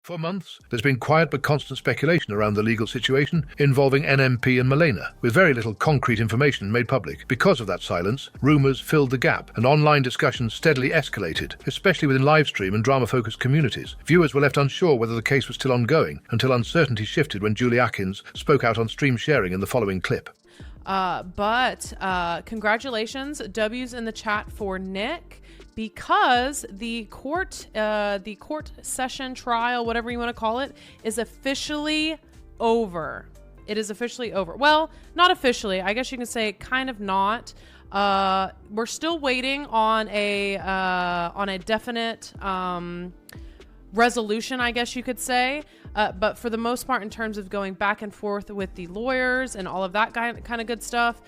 For months, there's been quiet but constant speculation around the legal situation involving NMP and Malena, with very little concrete information made public. Because of that silence, rumours filled the gap, and online discussions steadily escalated, especially within livestream and drama-focused communities. Viewers were left unsure whether the case was still ongoing, until uncertainty shifted when Juliakins spoke out on stream sharing in the following clip. But congratulations, W's in the chat for Nick, because the court session, trial, whatever you want to call it, is officially over. It is officially over. Well, not officially. I guess you can say kind of not. We're still waiting on a definite resolution, I guess you could say. But for the most part, in terms of going back and forth with the lawyers and all of that kind of good stuff,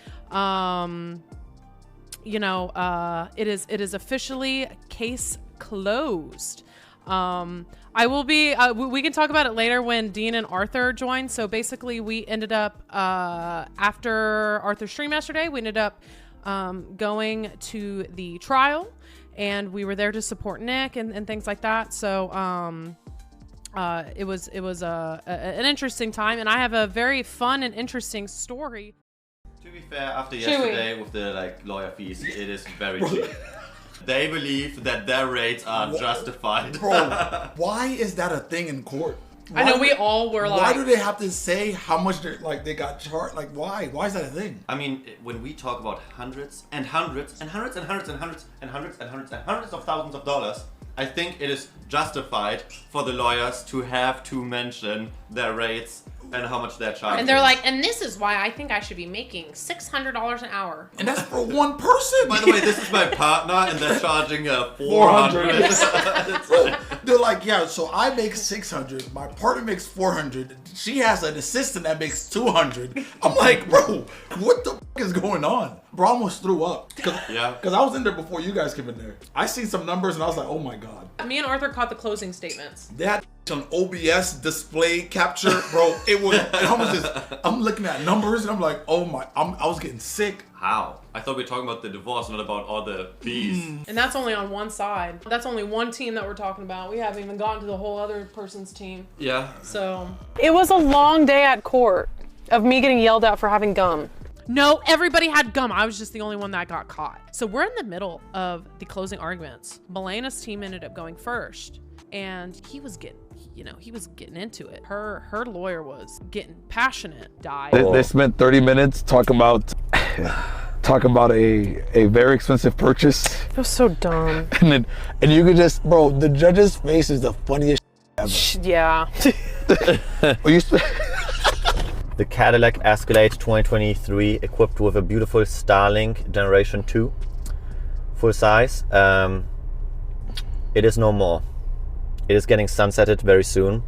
it is officially case closed. I will be, we can talk about it later when Dean and Arthur joined. So basically we ended up, after Arthur's stream yesterday, we ended up going to the trial, and we were there to support Nick and things like that. So it was an interesting time, and I have a very fun and interesting story. To be fair, after yesterday with the lawyer fees, it is very cheap. They believe that their rates are justified. Bro, why is that a thing in court? I know we all were like... Why do they have to say how much they got charged? Like, why? Why is that a thing? I mean, when we talk about hundreds and hundreds and hundreds and hundreds and hundreds and hundreds and hundreds and hundreds of thousands of dollars, I think it is justified for the lawyers to have to mention their rates and how much they're charging. And they're like, and this is why I think I should be making $600 an hour. And that's for one person. By the way, this is my partner, and they're charging 400. Bro, they're like, yeah, so I make 600. My partner makes 400. She has an assistant that makes 200. I'm like, bro, what the is going on? Bro, I almost threw up. Because I was in there before you guys came in there. I seen some numbers and I was like, oh my God. Me and Arthur caught the closing statements. They had on OBS display capture, bro. I'm looking at numbers and I'm like, oh my, I was getting sick. How? I thought we were talking about the divorce, not about all the fees. And that's only on one side. That's only one team that we're talking about. We haven't even gotten to the whole other person's team. Yeah. So it was a long day at court of me getting yelled at for having gum. No, everybody had gum. I was just the only one that got caught. So we're in the middle of the closing arguments. Malena's team ended up going first, and he was getting into it. Her lawyer was getting passionate. They spent 30 minutes talking about a very expensive purchase. It was so dumb. And you could just, bro, the judge's face is the funniest ever. Yeah. The Cadillac Escalade 2023, equipped with a beautiful Starlink Generation 2, full size. It is no more. It is getting sunsetted very soon.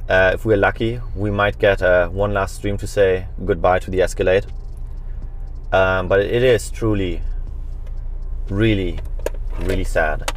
If we're lucky, we might get one last stream to say goodbye to the Escalade. But it is truly, really, really sad.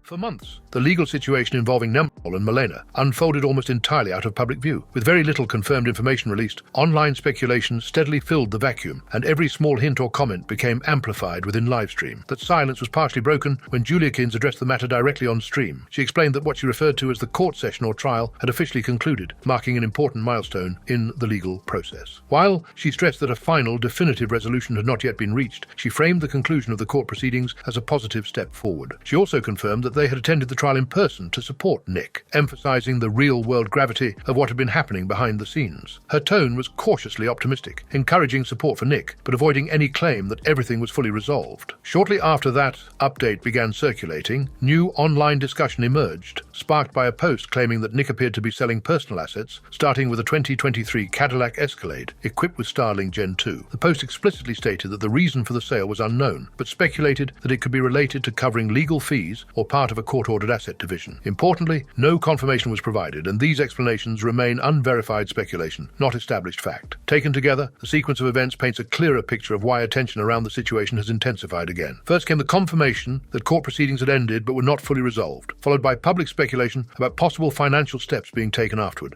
For months, the legal situation involving Nmplol and Malena unfolded almost entirely out of public view. With very little confirmed information released, online speculation steadily filled the vacuum, and every small hint or comment became amplified within livestream. That silence was partially broken when Juliakins addressed the matter directly on stream. She explained that what she referred to as the court session or trial had officially concluded, marking an important milestone in the legal process. While she stressed that a final, definitive resolution had not yet been reached, she framed the conclusion of the court proceedings as a positive step forward. She also confirmed that they had attended the trial in person to support Nick, emphasizing the real-world gravity of what had been happening behind the scenes. Her tone was cautiously optimistic, encouraging support for Nick, but avoiding any claim that everything was fully resolved. Shortly after that update began circulating, new online discussion emerged, sparked by a post claiming that Nick appeared to be selling personal assets, starting with a 2023 Cadillac Escalade, equipped with Starlink Gen 2. The post explicitly stated that the reason for the sale was unknown, but speculated that it could be related to covering legal fees or part of a court-ordered asset division. Importantly, no confirmation was provided, and these explanations remain unverified speculation, not established fact. Taken together, the sequence of events paints a clearer picture of why attention around the situation has intensified again. First came the confirmation that court proceedings had ended but were not fully resolved, followed by public speculation about possible financial steps being taken afterward.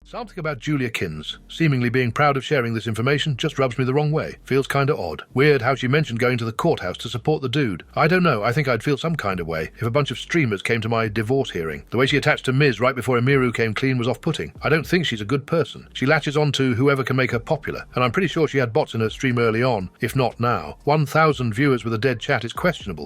Something about Juliakins seemingly being proud of sharing this information just rubs me the wrong way. Feels kinda odd. Weird how she mentioned going to the courthouse to support the dude. I don't know, I think I'd feel some kind of way if a bunch of streamers came to my divorce hearing. The way she attached to Miz right before Emiru came clean was off-putting. I don't think she's a good person. She latches on to whoever can make her popular, and I'm pretty sure she had bots in her stream early on, if not now. 1,000 viewers with a dead chat is questionable.